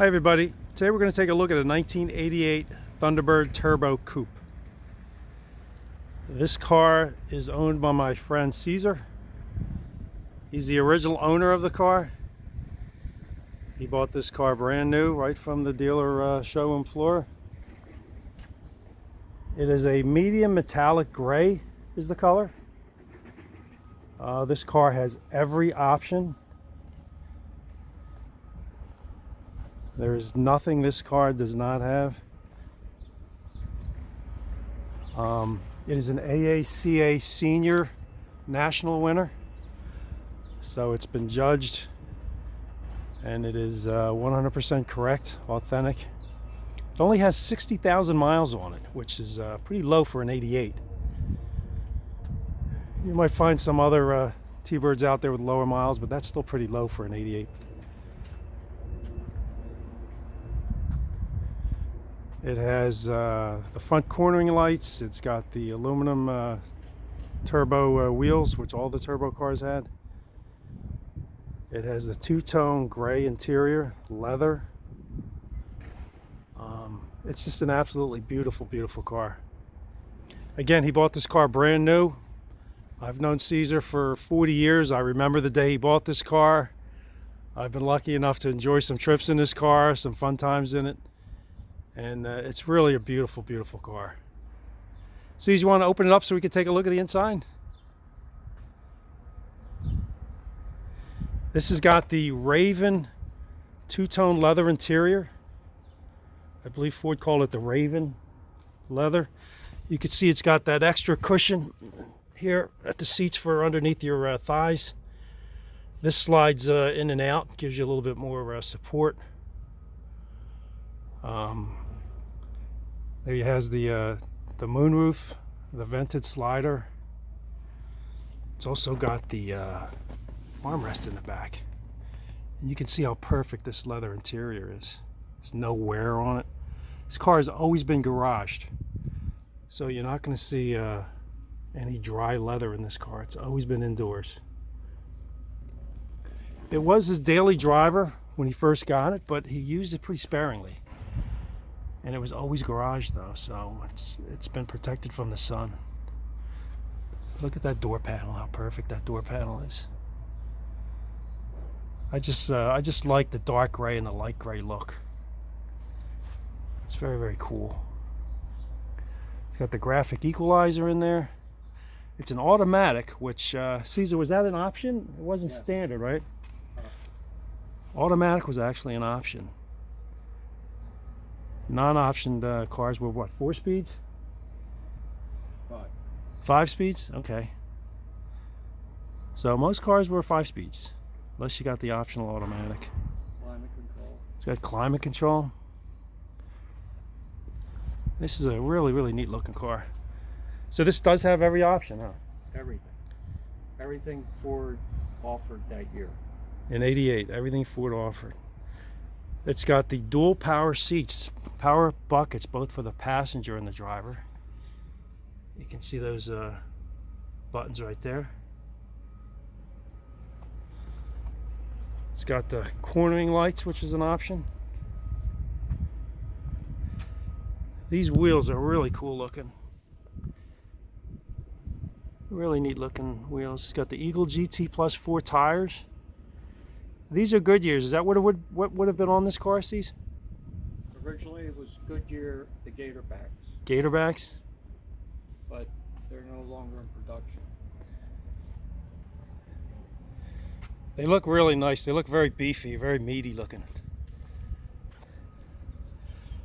Hi everybody, today we're going to take a look at a 1988 Thunderbird Turbo Coupe. This car is owned by my friend Caesar. He's the original owner of the car. He bought this car brand new right from the dealer showroom floor. It is a medium metallic gray is the color. This car has every option. There is nothing this car does not have. It is an AACA Senior National winner. So it's been judged and it is 100% correct, authentic. It only has 60,000 miles on it, which is pretty low for an 88. You might find some other T-Birds out there with lower miles, but that's still pretty low for an 88. It has the front cornering lights. It's got the aluminum turbo wheels, which all the turbo cars had. It has the two-tone gray interior, leather. It's just an absolutely beautiful, beautiful car. Again, he bought this car brand new. I've known Caesar for 40 years. I remember the day he bought this car. I've been lucky enough to enjoy some trips in this car, some fun times in it. And it's really a beautiful, beautiful car. Caesar, you want to open it up so we can take a look at the inside? This has got the Raven two-tone leather interior. I believe Ford called it the Raven leather. You can see it's got that extra cushion here at the seats for underneath your thighs. This slides in and out, gives you a little bit more support. There he has the moonroof, the vented slider. It's also got the armrest in the back. And you can see how perfect this leather interior is. There's no wear on it. This car has always been garaged, so you're not going to see any dry leather in this car. It's always been indoors. It was his daily driver when he first got it, but he used it pretty sparingly. And it was always garaged though, so it's been protected from the sun. Look at that door panel, how perfect that door panel is. I just like the dark gray and the light gray look. It's very, very cool. It's got the graphic equalizer in there. It's an automatic, which Caesar, was that an option? It wasn't standard, right? Automatic was actually an option. Non-optioned cars were what, 4 speeds? 5. 5 speeds? Okay. So most cars were 5 speeds, unless you got the optional automatic. Climate control. It's got climate control. This is a really, really neat looking car. So this does have every option, huh? Everything. Everything Ford offered that year. In 88, everything Ford offered. It's got the dual power seats, power buckets, both for the passenger and the driver. You can see those buttons right there. It's got the cornering lights, which is an option. These wheels are really cool looking. Really neat looking wheels. It's got the Eagle GT Plus 4 tires. These are Goodyears. Is that what would have been on this car, Cece? Originally it was Goodyear, the Gatorbacks, Gatorbacks? but they're no longer in production. They look really nice. They look very beefy, very meaty looking.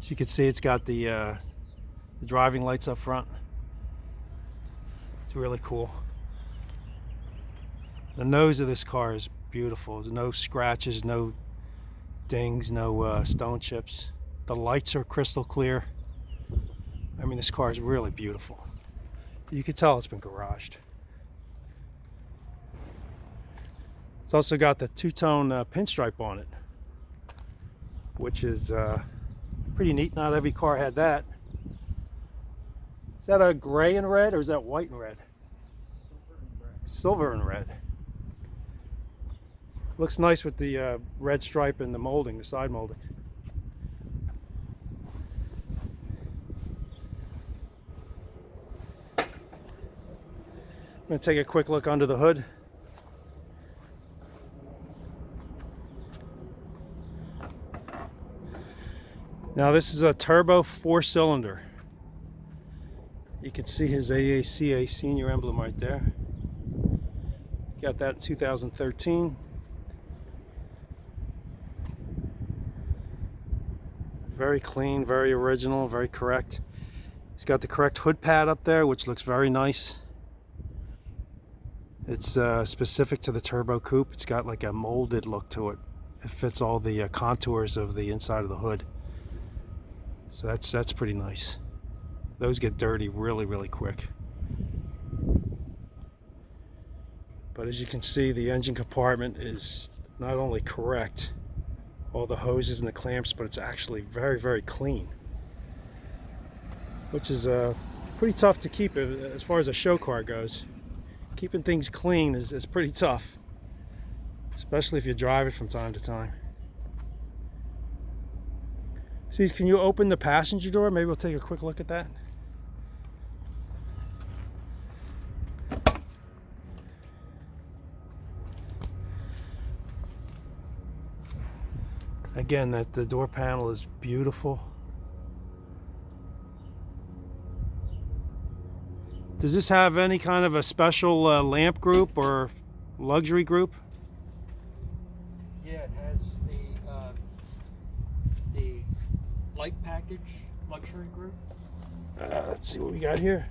So you can see it's got the driving lights up front. It's really cool. The nose of this car is beautiful. There's no scratches, no dings, no stone chips. The lights are crystal clear. I mean, this car is really beautiful. You can tell it's been garaged. It's also got the two-tone pinstripe on it, which is pretty neat. Not every car had that. Is that a gray and red, or is that white and red? Silver and red. Looks nice with the red stripe and the molding, the side molding. going to take a quick look under the hood. Now this is a turbo 4-cylinder. You can see his AACA senior emblem right there. Got that in 2013. Very clean, very original, very correct. He's got the correct hood pad up there, which looks very nice. It's specific to the Turbo Coupe. It's got like a molded look to it. It fits all the contours of the inside of the hood. So that's pretty nice. Those get dirty really, really quick. But as you can see, the engine compartment is not only correct, all the hoses and the clamps, but it's actually very, very clean. Which is pretty tough to keep as far as a show car goes. Keeping things clean is pretty tough, especially if you drive it from time to time. See, can you open the passenger door? Maybe we'll take a quick look at that. Again, the door panel is beautiful. Does this have any kind of a special lamp group or luxury group? Yeah, it has the light package luxury group. Let's see what we got here.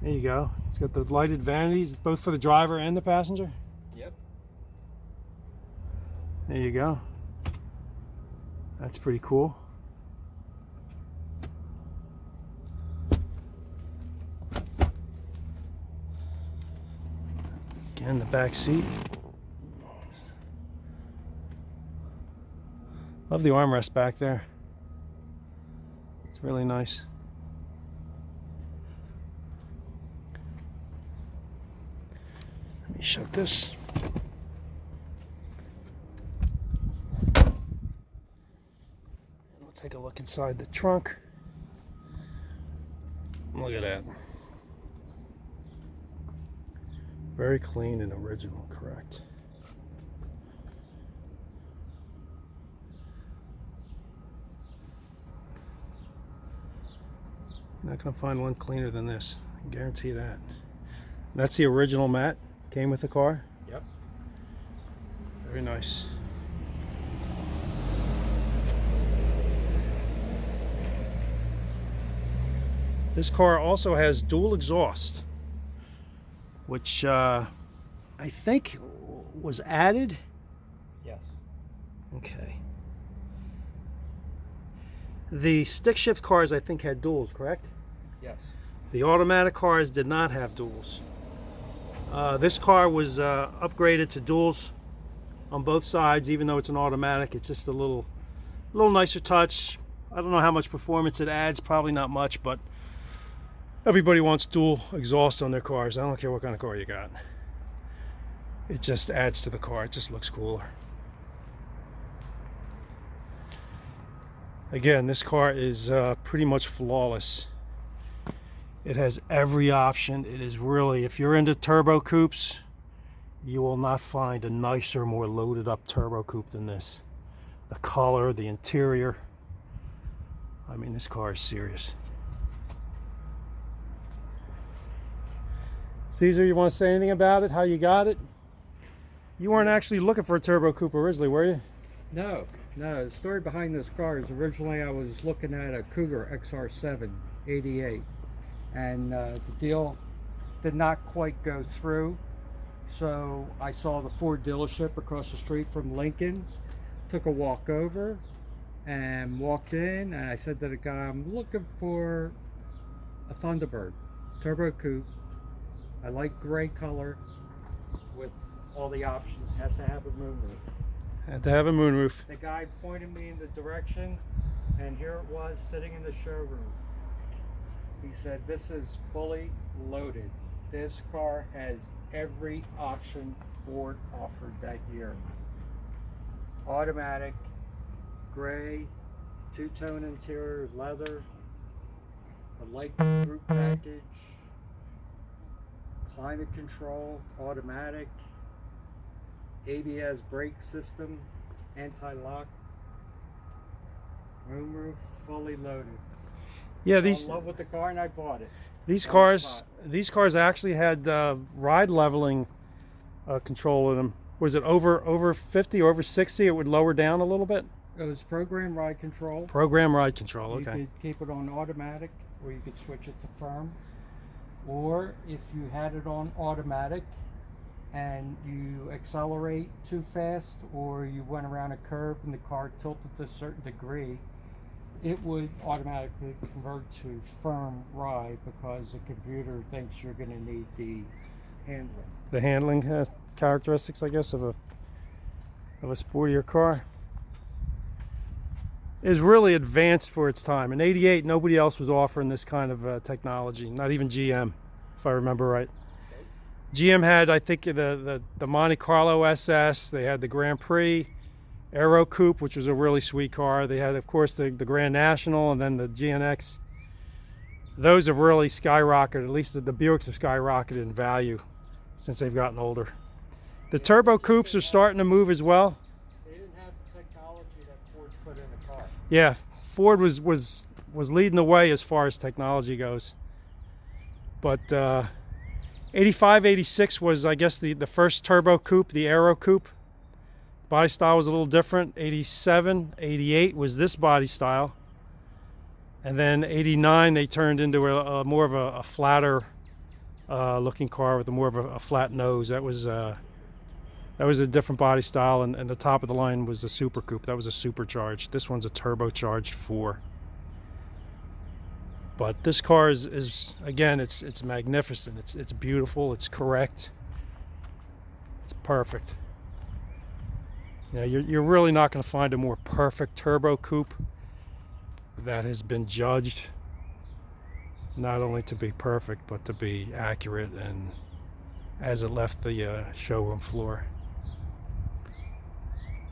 There you go. It's got the lighted vanities, both for the driver and the passenger. Yep. There you go. That's pretty cool. Again, the back seat. Love the armrest back there. It's really nice. Let me shut this. Take a look inside the trunk. Look at that. Very clean and original, correct. You're not going to find one cleaner than this. I can guarantee that. That's the original mat. Came with the car. Yep. Very nice. This car also has dual exhaust, which I think was added. Yes. Okay. The stick shift cars, I think, had duals, correct? Yes. The automatic cars did not have duals. This car was upgraded to duals on both sides, even though it's an automatic. It's just a little nicer touch. I don't know how much performance it adds, probably not much, but everybody wants dual exhaust on their cars. I don't care what kind of car you got. It just adds to the car. It just looks cooler. Again, this car is pretty much flawless. It has every option. It is really, if you're into turbo coupes, you will not find a nicer, more loaded up turbo coupe than this. The color, the interior. I mean, this car is serious. Caesar, you want to say anything about it? How you got it? You weren't actually looking for a turbo coupe originally, were you? No. The story behind this car is originally I was looking at a Cougar XR7 88, and the deal did not quite go through. So I saw the Ford dealership across the street from Lincoln, took a walk over, and walked in, and I said to the guy, I'm looking for a Thunderbird turbo coupe. I like gray color with all the options. Has to have a moonroof. Had to have a moonroof. The guy pointed me in the direction, and here it was sitting in the showroom. He said, this is fully loaded. This car has every option Ford offered that year. Automatic, gray, two-tone interior, leather, a light group package, climate control, automatic, ABS brake system, anti-lock, moonroof, fully loaded. Yeah, I'm in love with the car and I bought it. these On the cars spot. actually had ride leveling control in them. Was it over 50 or over 60? It would lower down a little bit. It was program ride control. Program ride control. You Okay. could keep it on automatic, or you could switch it to firm. Or if you had it on automatic and you accelerate too fast, or you went around a curve and the car tilted to a certain degree, it would automatically convert to firm ride because the computer thinks you're going to need the handling. The handling characteristics, I guess, of a sportier car. Is really advanced for its time. In '88, nobody else was offering this kind of technology, not even GM, if I remember right. GM had, I think, the Monte Carlo SS, they had the Grand Prix, Aero Coupe, which was a really sweet car. They had, of course, the Grand National, and then the GNX. Those have really skyrocketed, at least the Buicks have skyrocketed in value since they've gotten older. The Turbo Coupes are starting to move as well. They didn't have the technology that Ford put in the car. Yeah, Ford was leading the way as far as technology goes. But 85, 86 was, I guess, the first Turbo Coupe, the Aero Coupe. Body style was a little different. 87, 88 was this body style. And then 89, they turned into a more of a flatter looking car with more of a flat nose. That was a different body style, and the top of the line was the Super Coupe. That was a supercharged. This one's a turbocharged 4. But this car is again, it's magnificent. It's beautiful. It's correct. It's perfect. You know, you're really not going to find a more perfect turbo coupe that has been judged not only to be perfect, but to be accurate and as it left the showroom floor.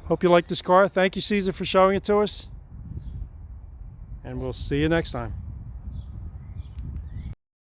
Hope you like this car. Thank you, Caesar, for showing it to us. And we'll see you next time.